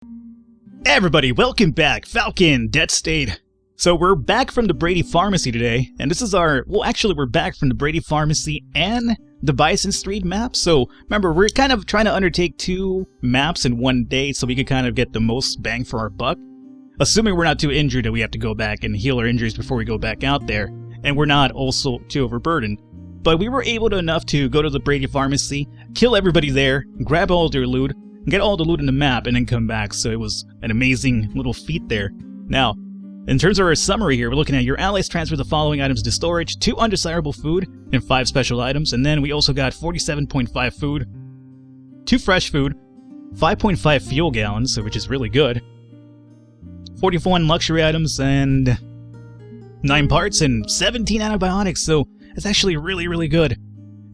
Hey everybody, welcome back, Falcon, Dead State. So we're back from the Brady Pharmacy today, and this is our, well actually we're back from the Brady Pharmacy and the Bison Street map. So remember, we're kind of trying to undertake 2 maps in one day so we can kind of get the most bang for our buck. Assuming we're not too injured that we have to go back and heal our injuries before we go back out there, and we're not also too overburdened. But we were able to enough to go to the Brady Pharmacy, kill everybody there, grab all their loot, get all the loot in the map, and then come back. So it was an amazing little feat there. Now, in terms of our summary here, we're looking at your allies transfer the following items to storage: 2 undesirable food and 5 special items, and then we also got 47.5 food, 2 fresh food, 5.5 fuel gallons, which is really good, 41 luxury items, and 9 parts, and 17 antibiotics, so it's actually really good.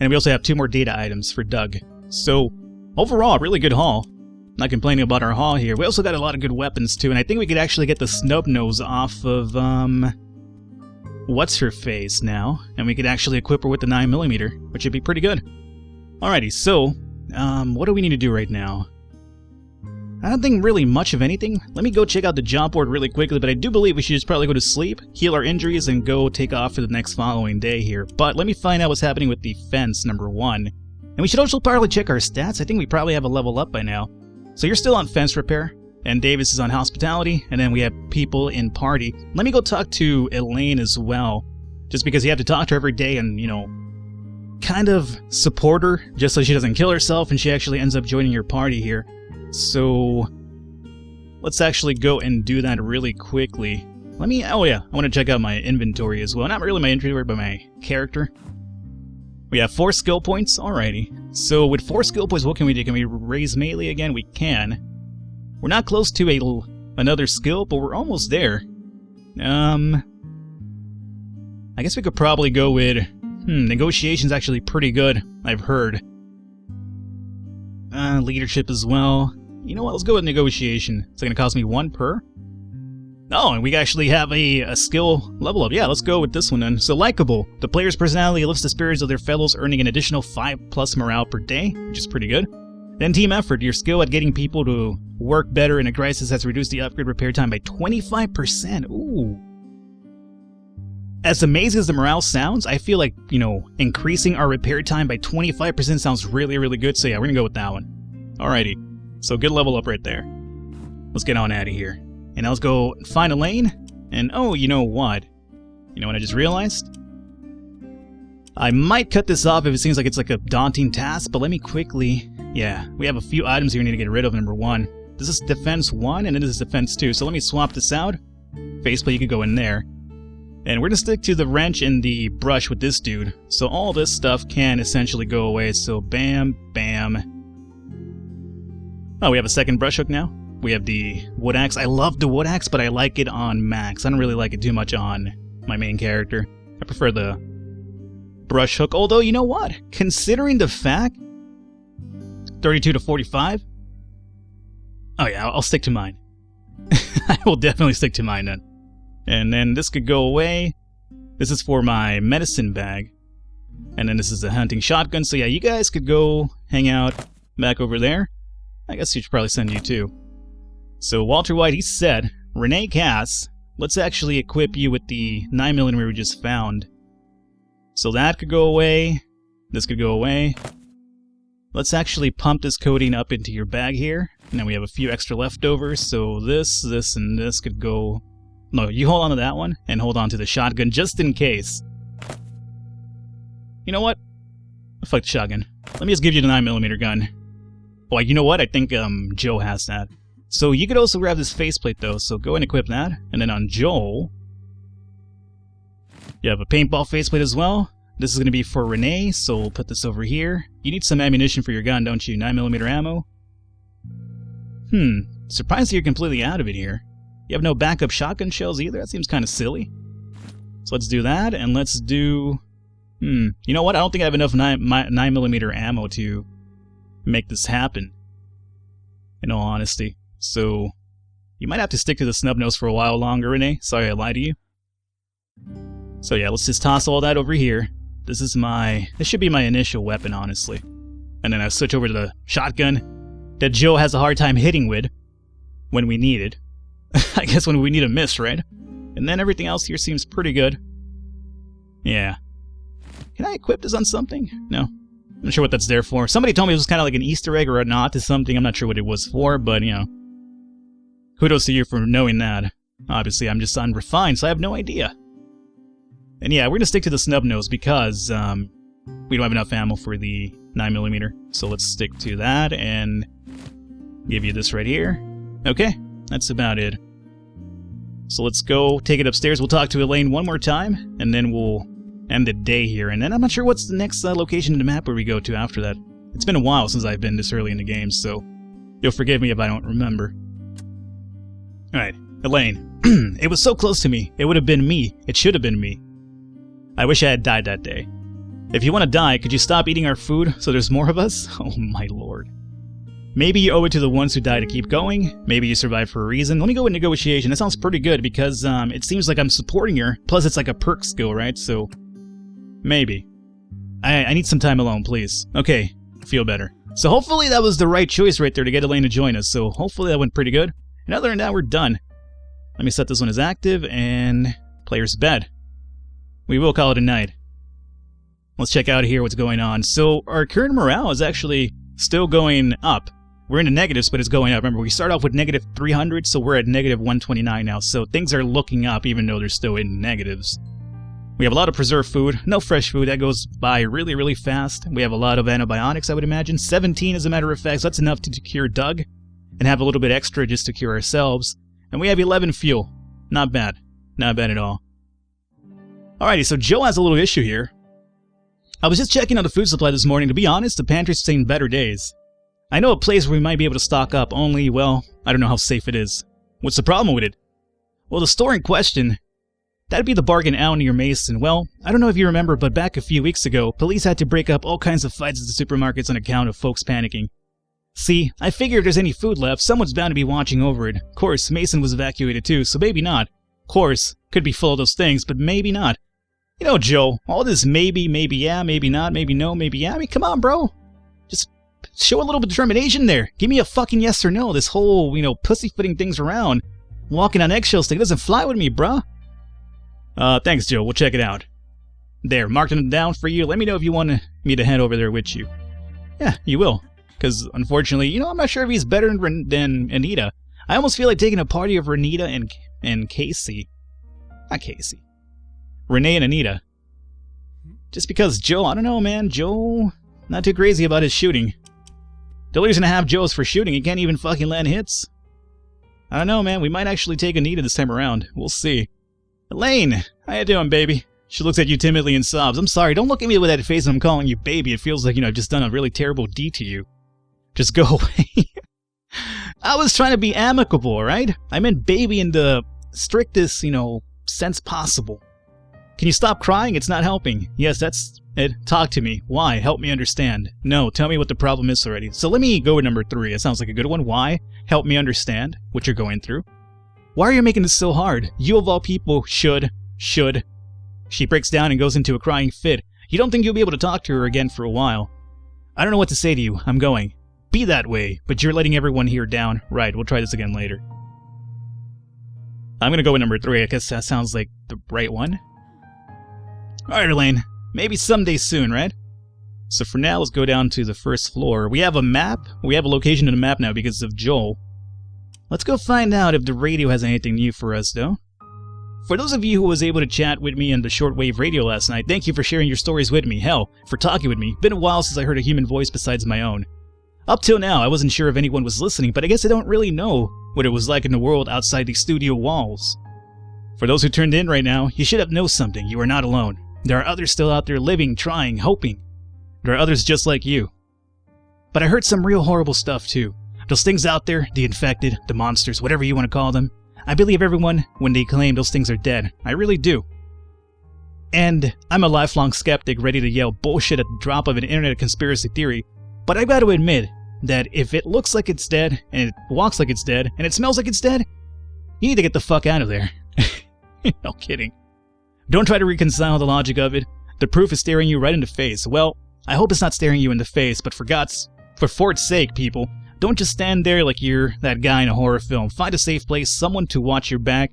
And we also have 2 more data items for Doug. So overall, really good haul. Not complaining about our haul here. We also got a lot of good weapons too, and I think we could actually get the snub nose off of, what's her face now, and we could actually equip her with the 9mm, which would be pretty good. Alrighty, so, what do we need to do right now? I don't think really much of anything. Let me go check out the job board really quickly, but I do believe we should just probably go to sleep, heal our injuries, and go take off for the next following day here. But let me find out what's happening with the fence, number 1. And we should also probably check our stats. I think we probably have a level up by now. So you're still on fence repair, and Davis is on hospitality, and then we have people in party. Let me go talk to Elaine as well, just because you have to talk to her every day and, you know, kind of support her, just so she doesn't kill herself and she actually ends up joining your party here. So let's actually go and do that really quickly. Let me, oh yeah, I want to check out my inventory as well. Not really my inventory, but my character. We have 4 skill points, alrighty. So with 4 skill points, what can we do? Can we raise melee again? We can. We're not close to another skill, but we're almost there. I guess we could probably go with, negotiation's actually pretty good, I've heard. Leadership as well. You know what, let's go with negotiation. It's gonna cost me 1 per. Oh, and we actually have a skill level up. Yeah, let's go with this one then. So, likable. The player's personality lifts the spirits of their fellows, earning an additional 5+ morale per day, which is pretty good. Then team effort. Your skill at getting people to work better in a crisis has reduced the upgrade repair time by 25%. Ooh. As amazing as the morale sounds, I feel like, you know, increasing our repair time by 25% sounds really good. So yeah, we're gonna go with that one. Alrighty. So good level up right there. Let's get on out of here. And let's go find Elaine, and oh, you know what? You know what I just realized? I might cut this off if it seems like it's like a daunting task, but let me quickly... Yeah, we have a few items here we need to get rid of, number 1. This is defense 1, and then this is defense 2, so let me swap this out. Faceplate, you could go in there. And we're gonna stick to the wrench and the brush with this dude, so all this stuff can essentially go away, so bam, bam. Oh, we have a second brush hook now. We have the wood axe. I love the wood axe, but I like it on max. I don't really like it too much on my main character. I prefer the brush hook. Although, you know what? Considering the fact, 32 to 45. Oh yeah, I'll stick to mine. I will definitely stick to mine then. And then this could go away. This is for my medicine bag. And then this is a hunting shotgun. So yeah, you guys could go hang out back over there. I guess you should probably send you too. So Walter White, he said, Renee Cass, let's actually equip you with the 9mm we just found. So that could go away. This could go away. Let's actually pump this codeine up into your bag here. And then we have a few extra leftovers. So this, and this could go... No, you hold on to that one, and hold on to the shotgun just in case. You know what? Fuck the shotgun. Let me just give you the 9mm gun. Oh, you know what? I think Joe has that. So you could also grab this faceplate though, so go and equip that. And then on Joel, you have a paintball faceplate as well. This is going to be for Renee, so we'll put this over here. You need some ammunition for your gun, don't you? 9mm ammo? Surprised you're completely out of it here. You have no backup shotgun shells either? That seems kind of silly. So let's do that, and let's do... You know what? I don't think I have enough 9mm ammo to make this happen, in all honesty. So, you might have to stick to the snub nose for a while longer, Renee. Sorry I lied to you. So yeah, let's just toss all that over here. This should be my initial weapon, honestly. And then I switch over to the shotgun that Joe has a hard time hitting with. when we need it. I guess when we need a mist, right? And then everything else here seems pretty good. Yeah. Can I equip this on something? No. I'm not sure what that's there for. Somebody told me it was kind of like an Easter egg or a nod to something. I'm not sure what it was for, but, you know. Kudos to you for knowing that. Obviously, I'm just unrefined, so I have no idea. And yeah, we're going to stick to the snub nose because we don't have enough ammo for the 9mm. So let's stick to that and give you this right here. Okay, that's about it. So let's go take it upstairs. We'll talk to Elaine one more time, and then we'll end the day here. And then I'm not sure what's the next location in the map where we go to after that. It's been a while since I've been this early in the game, so you'll forgive me if I don't remember. Alright, Elaine. It was so close to me. It would have been me. It should have been me. I wish I had died that day. If you want to die, could you stop eating our food so there's more of us? Oh my lord. Maybe you owe it to the ones who die to keep going. Maybe you survived for a reason. Let me go with negotiation. That sounds pretty good because it seems like I'm supporting her. Plus it's like a perk skill, right? So maybe. I need some time alone, please. Okay, feel better. So hopefully that was the right choice right there to get Elaine to join us. So hopefully that went pretty good. And other than that, we're done. Let me set this one as active and player's bed. We will call it a night. Let's check out here what's going on. So our current morale is actually still going up. We're in the negatives, but it's going up. Remember, we start off with negative 300, so we're at negative 129 now. So things are looking up, even though they're still in negatives. We have a lot of preserved food, no fresh food. That goes by really, really fast. We have a lot of antibiotics, I would imagine. 17, as a matter of fact, so that's enough to cure Doug. And have a little bit extra just to cure ourselves. And we have 11 fuel. Not bad. Not bad at all. Alrighty, so Joe has a little issue here. I was just checking on the food supply this morning. To be honest, the pantry's seen better days. I know a place where we might be able to stock up, only, well, I don't know how safe it is. What's the problem with it? Well, the store in question, that'd be the Bargain Out near Mason. Well, I don't know if you remember, but back a few weeks ago, police had to break up all kinds of fights at the supermarkets on account of folks panicking. See, I figure if there's any food left, someone's bound to be watching over it. Of course, Mason was evacuated too, so maybe not. Of course, could be full of those things, but maybe not. You know, Joe, all this maybe yeah, maybe not, maybe no, maybe yeah. I mean, come on, bro. Just show a little bit of determination there. Give me a fucking yes or no. This whole, pussyfooting things around, walking on eggshells thing doesn't fly with me, bruh. Thanks, Joe. We'll check it out. There, marking it down for you. Let me know if you want me to head over there with you. Yeah, you will. Because, unfortunately, I'm not sure if he's better than Anita. I almost feel like taking a party of Renita and Casey. Not Casey. Renee and Anita. Just because Joe, I don't know, man. Joe, not too crazy about his shooting. The only reason I have Joe's for shooting, he can't even fucking land hits. I don't know, man. We might actually take Anita this time around. We'll see. Elaine, how you doing, baby? She looks at you timidly and sobs. I'm sorry, don't look at me with that face when I'm calling you baby. It feels like, I've just done a really terrible deed to you. Just go away. I was trying to be amicable, right? I meant baby in the strictest, sense possible. Can you stop crying? It's not helping. Yes, that's it. Talk to me. Why? Help me understand. No, tell me what the problem is already. So let me go with number 3. It sounds like a good one. Why? Help me understand what you're going through. Why are you making this so hard? You of all people should. She breaks down and goes into a crying fit. You don't think you'll be able to talk to her again for a while. I don't know what to say to you. I'm going. Be that way, but you're letting everyone here down. Right, we'll try this again later. I'm gonna go with number 3. I guess that sounds like the right one. Alright, Elaine. Maybe someday soon, right? So for now, let's go down to the first floor. We have a map. We have a location in the map now because of Joel. Let's go find out if the radio has anything new for us, though. For those of you who was able to chat with me on the shortwave radio last night, thank you for sharing your stories with me. Hell, for talking with me. Been a while since I heard a human voice besides my own. Up till now, I wasn't sure if anyone was listening, but I guess I don't really know what it was like in the world outside the studio walls. For those who turned in right now, you should have known something. You are not alone. There are others still out there living, trying, hoping. There are others just like you. But I heard some real horrible stuff too. Those things out there, the infected, the monsters, whatever you want to call them. I believe everyone when they claim those things are dead. I really do. And I'm a lifelong skeptic ready to yell bullshit at the drop of an internet conspiracy theory. But I've got to admit that if it looks like it's dead, and it walks like it's dead, and it smells like it's dead, you need to get the fuck out of there. No kidding. Don't try to reconcile the logic of it. The proof is staring you right in the face. Well, I hope it's not staring you in the face, but for Fort's sake, people, Don't just stand there like you're that guy in a horror film. Find a safe place, someone to watch your back,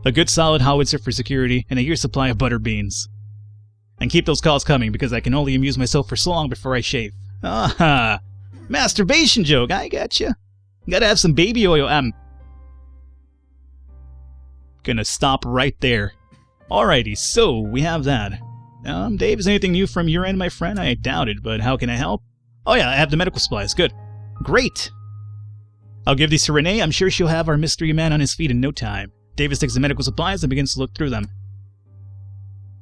a good solid howitzer for security, and a year's supply of butter beans. And keep those calls coming, because I can only amuse myself for so long before I shave. Aha! Masturbation joke, I gotcha. Gotta have some baby oil. I'm gonna stop right there. Alrighty, so we have that. Dave, is anything new from your end, my friend? I doubt it, but how can I help? Oh yeah, I have the medical supplies. Good. Great. I'll give these to Renee. I'm sure she'll have our mystery man on his feet in no time. Davis takes the medical supplies and begins to look through them.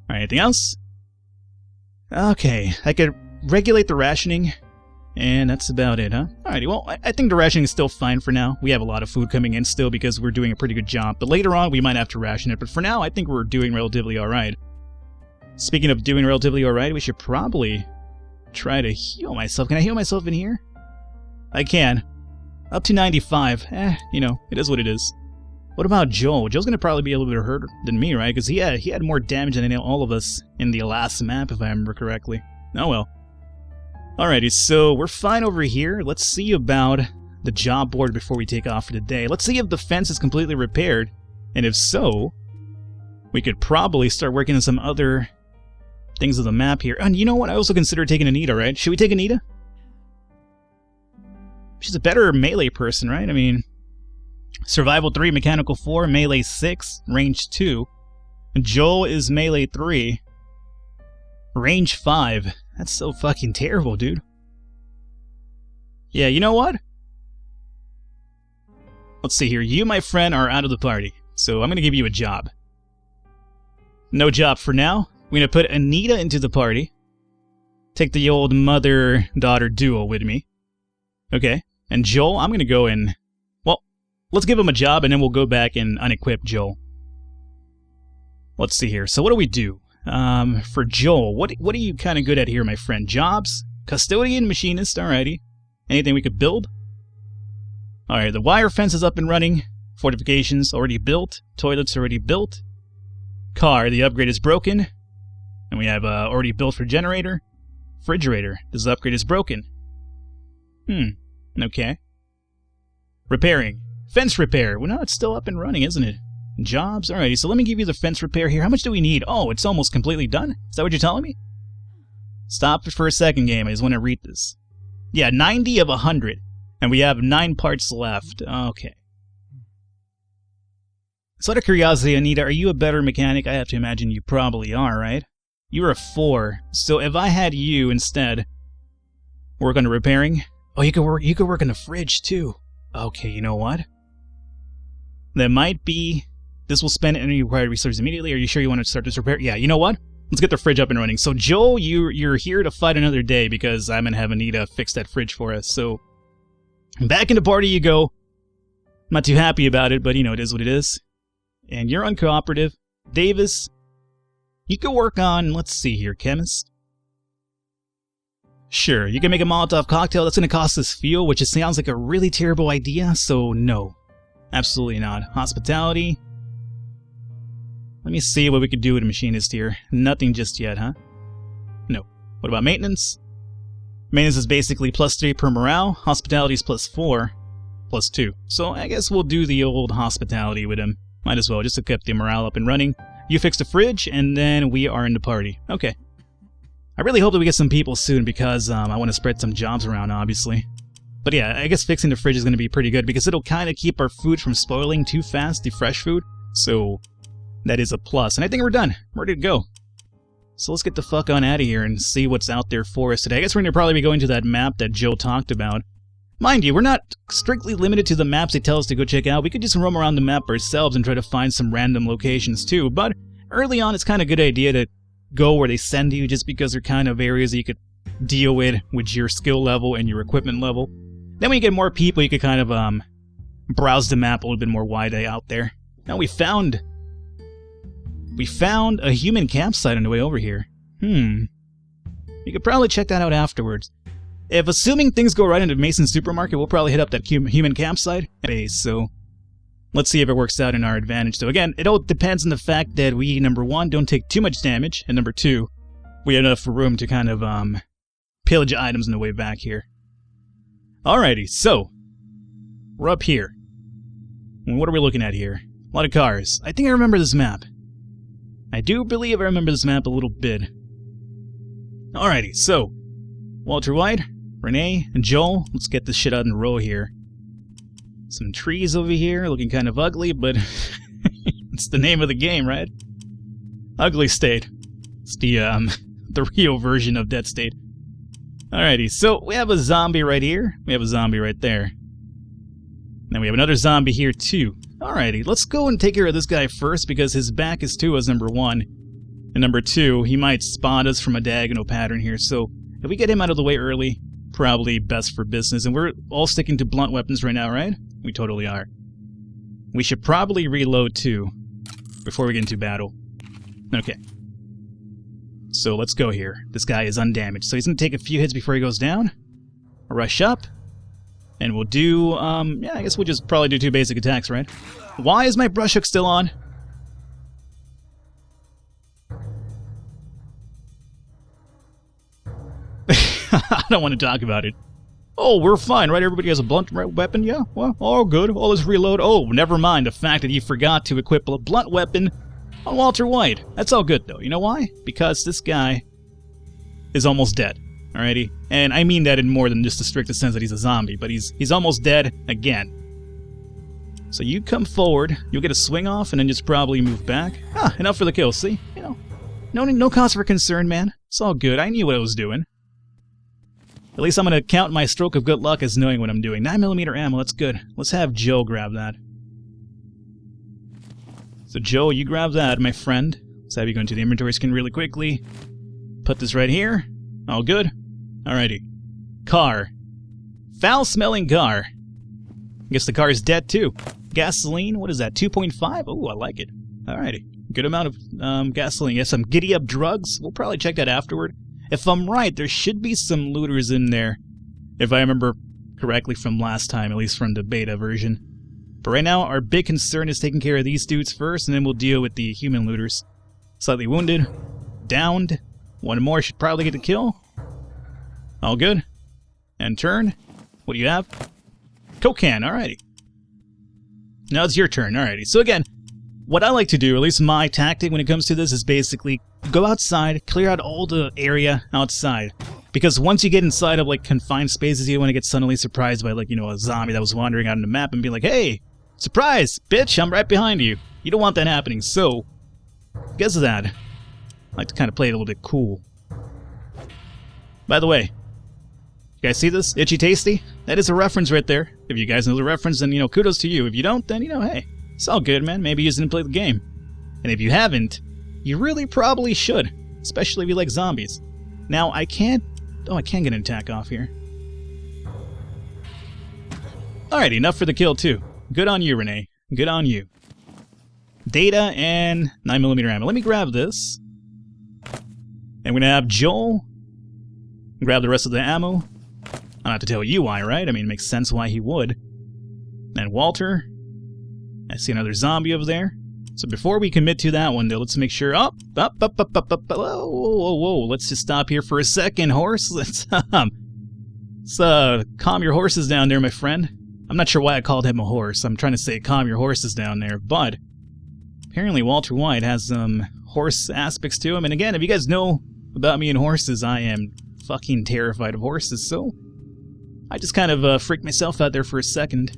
Alright, anything else? Okay, I could regulate the rationing, and that's about it, huh? Alrighty, well, I think the rationing is still fine for now. We have a lot of food coming in still because we're doing a pretty good job, but later on we might have to ration it, but for now I think we're doing relatively alright. Speaking of doing relatively alright, we should probably try to heal myself. Can I heal myself in here? I can. Up to 95. You know, it is what it is. What about Joel? Joel's gonna probably be a little bit hurt than me, right? Because he had more damage than all of us in the last map, if I remember correctly. Oh well. Alrighty, so we're fine over here. Let's see about the job board before we take off for the day. Let's see if the fence is completely repaired. And if so, we could probably start working on some other things of the map here. And you know what? I also consider taking Anita, right? Should we take Anita? She's a better melee person, right? I mean, survival 3, mechanical 4, melee 6, range 2. Joel is melee 3, range 5. That's so fucking terrible, dude. Yeah, you know what? Let's see here. You, my friend, are out of the party. So I'm going to give you a job. No job for now. We're going to put Anita into the party. Take the old mother-daughter duo with me. Okay. And Joel, I'm going to go and... Well, let's give him a job and then we'll go back and unequip Joel. Let's see here. So what do we do? For Joel, what are you kind of good at here, my friend? Jobs? Custodian, machinist, alrighty. Anything we could build? Alright, the wire fence is up and running. Fortifications already built. Toilets already built. Car, the upgrade is broken. And we have already built for generator. Refrigerator, this upgrade is broken. Okay. Repairing. Fence repair. Well, no, it's still up and running, isn't it? Jobs. Alrighty, so let me give you the fence repair here. How much do we need? Oh, it's almost completely done? Is that what you're telling me? Stop it for a second, game. I just want to read this. Yeah, 90 of 100. And we have 9 parts left. Okay. So out of curiosity, Anita, are you a better mechanic? I have to imagine you probably are, right? You're a 4. So if I had you instead work on the repairing... Oh, you could work in the fridge too. Okay, you know what? That might be... This will spend any required resources immediately. Are you sure you want to start this repair? Yeah, you know what? Let's get the fridge up and running. So Joel, you're here to fight another day because I'm going to have Anita fix that fridge for us. So back in the party you go. I'm not too happy about it, but you know, it is what it is. And you're uncooperative. Davis, you can work on, let's see here, chemist. Sure, you can make a Molotov cocktail. That's going to cost us fuel, which just sounds like a really terrible idea, so no. Absolutely not. Hospitality. Let me see what we could do with a machinist here. Nothing just yet, huh? No. What about maintenance? Maintenance is basically +3 per morale. Hospitality is +4, +2. So I guess we'll do the old hospitality with him. Might as well, just to keep the morale up and running. You fix the fridge, and then we are in the party. Okay. I really hope that we get some people soon because I want to spread some jobs around, obviously. But yeah, I guess fixing the fridge is going to be pretty good because it'll kind of keep our food from spoiling too fast, the fresh food. So that is a plus. And I think we're done. We're ready to go. So let's get the fuck on out of here and see what's out there for us today. I guess we're going to probably be going to that map that Joe talked about. Mind you, we're not strictly limited to the maps they tell us to go check out. We could just roam around the map ourselves and try to find some random locations too. But early on, it's kind of a good idea to go where they send you just because they're kind of areas that you could deal with your skill level and your equipment level. Then when you get more people, you could kind of browse the map a little bit more wide out there. Now we found a human campsite on the way over here. You could probably check that out afterwards. If assuming things go right into Mason's supermarket, we'll probably hit up that human campsite base, so let's see if it works out in our advantage. So again, it all depends on the fact that we, number 1, don't take too much damage, and number 2, we have enough room to kind of pillage items on the way back here. Alrighty, so we're up here. And what are we looking at here? A lot of cars. I think I remember this map. I do believe I remember this map a little bit. Alrighty, so Walter White, Renee, and Joel. Let's get this shit out in a row here. Some trees over here, looking kind of ugly, but it's the name of the game, right? Ugly State. It's the Rio version of Dead State. Alrighty, so we have a zombie right here. We have a zombie right there. Then we have another zombie here too. Alrighty, let's go and take care of this guy first because his back is to us, number one. And number two, he might spot us from a diagonal pattern here, so if we get him out of the way early, probably best for business. And we're all sticking to blunt weapons right now, right? We totally are. We should probably reload too before we get into battle. Okay. So let's go here. This guy is undamaged, so he's going to take a few hits before he goes down. I'll rush up. And we'll do, yeah, I guess we'll just probably do 2 basic attacks, right? Why is my brush hook still on? I don't want to talk about it. Oh, we're fine, right? Everybody has a blunt weapon? Yeah, well, all good. All is reload. Oh, never mind the fact that you forgot to equip a blunt weapon on Walter White. That's all good, though. You know why? Because this guy is almost dead. Alrighty? And I mean that in more than just the strictest sense that he's a zombie, but he's almost dead again. So you come forward, you'll get a swing off, and then just probably move back. Ah, enough for the kill, see? You know, no cause for concern, man. It's all good. I knew what I was doing. At least I'm going to count my stroke of good luck as knowing what I'm doing. 9mm ammo, that's good. Let's have Joe grab that. So Joe, you grab that, my friend. Let's have you go into the inventory scan really quickly. Put this right here. All good. Alrighty. Car. Foul-smelling car. I guess the car is dead too. Gasoline, what is that, 2.5? Oh, I like it. Alrighty. Good amount of gasoline. Yes, some giddy-up drugs. We'll probably check that afterward. If I'm right, there should be some looters in there. If I remember correctly from last time, at least from the beta version. But right now, our big concern is taking care of these dudes first, and then we'll deal with the human looters. Slightly wounded. Downed. One more should probably get the kill. All good. And turn. What do you have? Coke can, alrighty. Now it's your turn, alrighty. So again, what I like to do, at least my tactic when it comes to this, is basically go outside, clear out all the area outside. Because once you get inside of like confined spaces, you don't want to get suddenly surprised by like, you know, a zombie that was wandering out on the map and be like, hey, surprise, bitch, I'm right behind you. You don't want that happening, so because of that, I like to kind of play it a little bit cool. By the way, you guys see this? Itchy Tasty? That is a reference right there. If you guys know the reference, then, you know, kudos to you. If you don't, then, you know, hey, it's all good, man. Maybe you didn't play the game. And if you haven't, you really probably should. Especially if you like zombies. Now, I can't... Oh, I can get an attack off here. Alrighty, enough for the kill, too. Good on you, Renee. Good on you. Data and 9mm ammo. Let me grab this. And we're gonna have Joel grab the rest of the ammo. I don't have to tell you why, right? I mean, it makes sense why he would. And Walter. I see another zombie over there. So before we commit to that one, though, let's make sure... Up. Whoa. Let's just stop here for a second, horse. Let's calm your horses down there, my friend. I'm not sure why I called him a horse. I'm trying to say calm your horses down there, but apparently Walter White has some horse aspects to him. And again, if you guys know about me and horses, I am fucking terrified of horses, so I just kind of freaked myself out there for a second.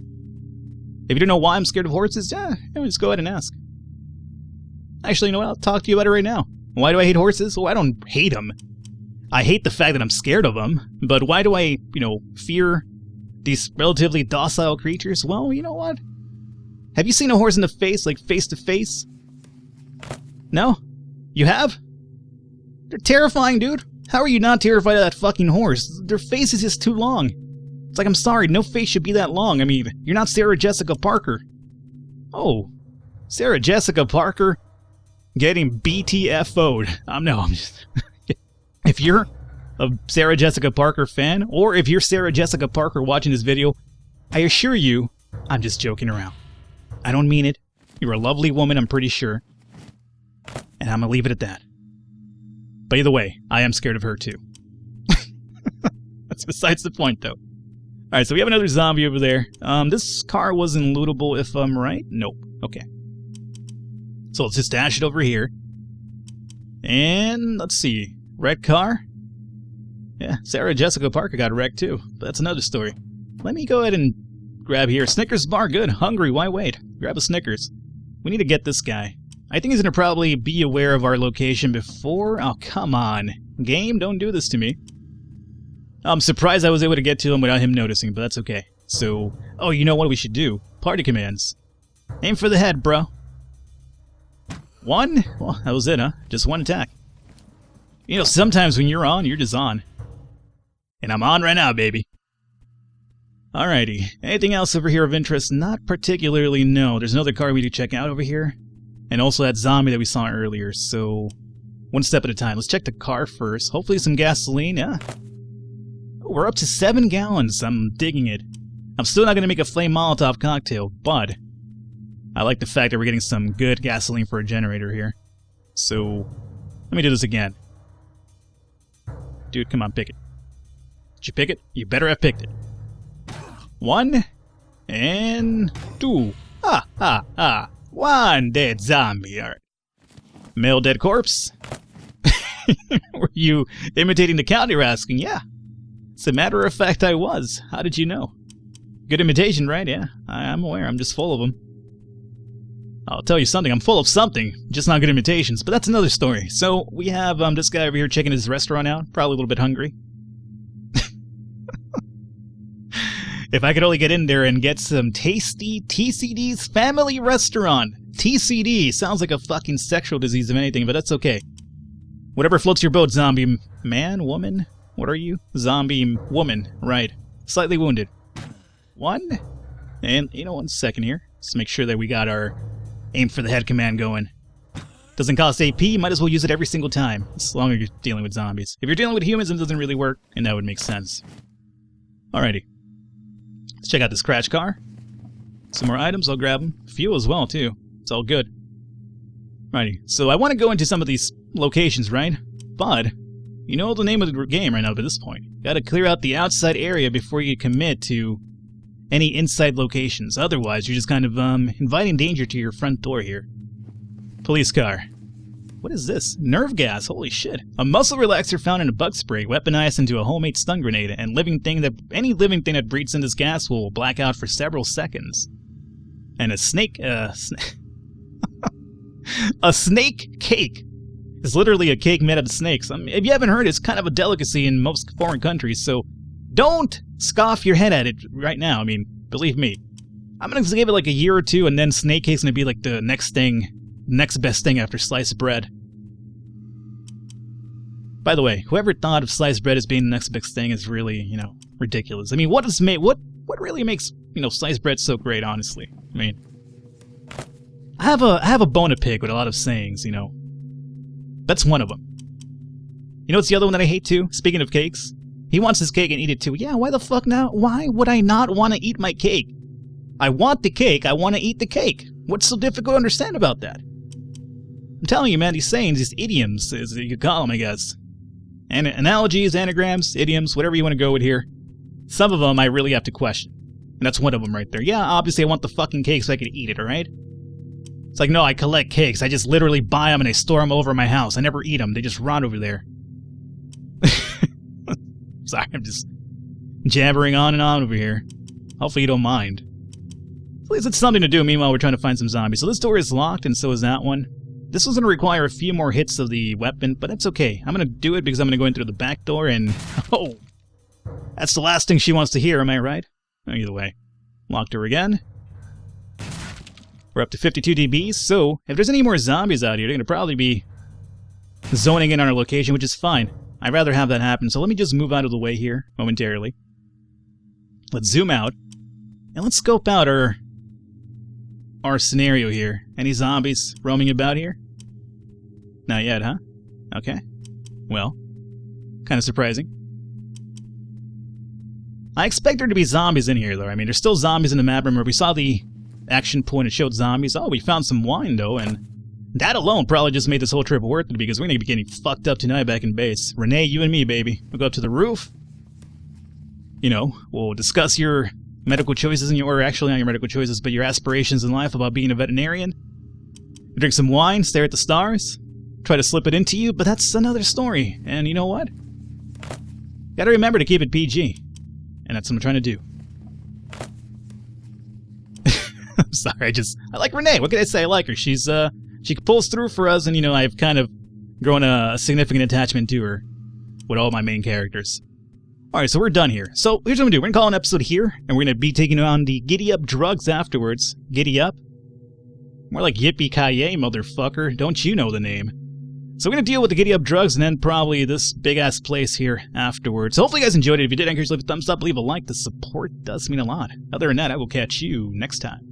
If you don't know why I'm scared of horses, yeah, just go ahead and ask. Actually, you know what? I'll talk to you about it right now. Why do I hate horses? Well, I don't hate them. I hate the fact that I'm scared of them. But why do I, you know, fear these relatively docile creatures? Well, you know what? Have you seen a horse in the face, like face to face? No? You have? They're terrifying, dude. How are you not terrified of that fucking horse? Their face is just too long. It's like, I'm sorry, no face should be that long. I mean, you're not Sarah Jessica Parker. Oh, Sarah Jessica Parker getting BTFO'd. I'm just... If you're a Sarah Jessica Parker fan, or if you're Sarah Jessica Parker watching this video, I assure you, I'm just joking around. I don't mean it. You're a lovely woman, I'm pretty sure. And I'm gonna leave it at that. But either way, I am scared of her too. That's besides the point, though. Alright, so we have another zombie over there. This car wasn't lootable if I'm right. Nope. Okay. So let's just dash it over here. And let's see. Wrecked car? Yeah, Sarah Jessica Parker got wrecked too. But that's another story. Let me go ahead and grab here. Snickers bar, good. Hungry, why wait? Grab a Snickers. We need to get this guy. I think he's going to probably be aware of our location before... Oh, come on. Game, don't do this to me. I'm surprised I was able to get to him without him noticing, but that's okay. So, oh, you know what we should do? Party commands. Aim for the head, bro. One? Well, that was it, huh? Just one attack. You know, sometimes when you're on, you're just on. And I'm on right now, baby. Alrighty. Anything else over here of interest? Not particularly, no. There's another car we need to check out over here. And also that zombie that we saw earlier, so... One step at a time. Let's check the car first. Hopefully some gasoline, yeah. Oh, we're up to 7 gallons. I'm digging it. I'm still not going to make a flame Molotov cocktail, but... I like the fact that we're getting some good gasoline for a generator here. So... Let me do this again. Dude, come on, pick it. Did you pick it? You better have picked it. 1 and 2. Ha ha ha. 1 dead zombie. Alright. Male dead corpse. Were you imitating the count, you're asking? Yeah. As a matter of fact, I was. How did you know? Good imitation, right? Yeah. I'm aware. I'm just full of them. I'll tell you something. I'm full of something. Just not good imitations. But that's another story. So, we have this guy over here checking his restaurant out. Probably a little bit hungry. If I could only get in there and get some tasty TCD's Family Restaurant. TCD sounds like a fucking sexual disease if anything, but that's okay. Whatever floats your boat, zombie man, woman? What are you? Zombie woman, right. Slightly wounded. 1. And, you know, 1 second here. Let's make sure that we got our aim for the head command going. Doesn't cost AP, might as well use it every single time. As long as you're dealing with zombies. If you're dealing with humans, it doesn't really work, and that would make sense. Alrighty. Let's check out this crash car. Some more items, I'll grab them. Fuel as well, too. It's all good. Alrighty, so I want to go into some of these locations, right? But, you know the name of the game right now at this point. Gotta clear out the outside area before you commit to any inside locations. Otherwise, you're just kind of inviting danger to your front door here. Police car. What is this? Nerve gas, holy shit. A muscle relaxer found in a bug spray, weaponized into a homemade stun grenade, and any living thing that breathes in this gas will black out for several seconds. And a snake, a snake cake. It's literally a cake made out of snakes. I mean, if you haven't heard, it's kind of a delicacy in most foreign countries, so don't scoff your head at it right now. I mean, believe me. I'm gonna give it like a year or two, and then snake cake's gonna be like the next best thing after sliced bread. By the way, whoever thought of sliced bread as being the next best thing is really, you know, ridiculous. I mean, what really makes, you know, sliced bread so great, honestly? I mean, I have a bone to pick with a lot of sayings, you know. That's one of them. You know what's the other one that I hate too? Speaking of cakes, he wants his cake and eat it too. Yeah, why the fuck now? Why would I not want to eat my cake? I want the cake, I want to eat the cake. What's so difficult to understand about that? I'm telling you, man, these sayings, these idioms, as you could call them, I guess. And analogies, anagrams, idioms, whatever you want to go with here. Some of them I really have to question. And that's one of them right there. Yeah, obviously I want the fucking cake so I can eat it, alright? It's like, no, I collect cakes. I just literally buy them and I store them over my house. I never eat them. They just rot over there. Sorry, I'm just jabbering on and on over here. Hopefully you don't mind. At least it's something to do. Meanwhile, we're trying to find some zombies. So this door is locked, and so is that one. This was going to require a few more hits of the weapon, but that's okay. I'm going to do it because I'm going to go in through the back door and... Oh! That's the last thing she wants to hear, am I right? Either way. Locked her again. We're up to 52 dBs, so if there's any more zombies out here, they're going to probably be zoning in on our location, which is fine. I'd rather have that happen, so let me just move out of the way here momentarily. Let's zoom out, and let's scope out our scenario here. Any zombies roaming about here? Not yet, huh? Okay. Well, kind of surprising. I expect there to be zombies in here, though. I mean, there's still zombies in the map. Remember, we saw the action point, it showed zombies. Oh, we found some wine, though, and that alone probably just made this whole trip worth it, because we're going to be getting fucked up tonight back in base. Renee, you and me, baby. We'll go up to the roof. you know, we'll discuss your medical choices and or actually not your medical choices, but your aspirations in life about being a veterinarian. Drink some wine, stare at the stars, try to slip it into you, but that's another story. And you know what? Gotta remember to keep it PG. And that's what I'm trying to do. I'm sorry, I like Renee. What can I say? I like her. She pulls through for us, and you know, I've kind of grown a significant attachment to her with all my main characters. Alright, so we're done here. So here's what we're gonna do. We're gonna call an episode here, and we're gonna be taking on the Giddy Up drugs afterwards. Giddy Up? More like Yippee-ki-yay, motherfucker. Don't you know the name? So we're gonna deal with the Giddy Up drugs, and then probably this big-ass place here afterwards. So hopefully you guys enjoyed it. If you did, encourage you to leave a thumbs up, leave a like. The support does mean a lot. Other than that, I will catch you next time.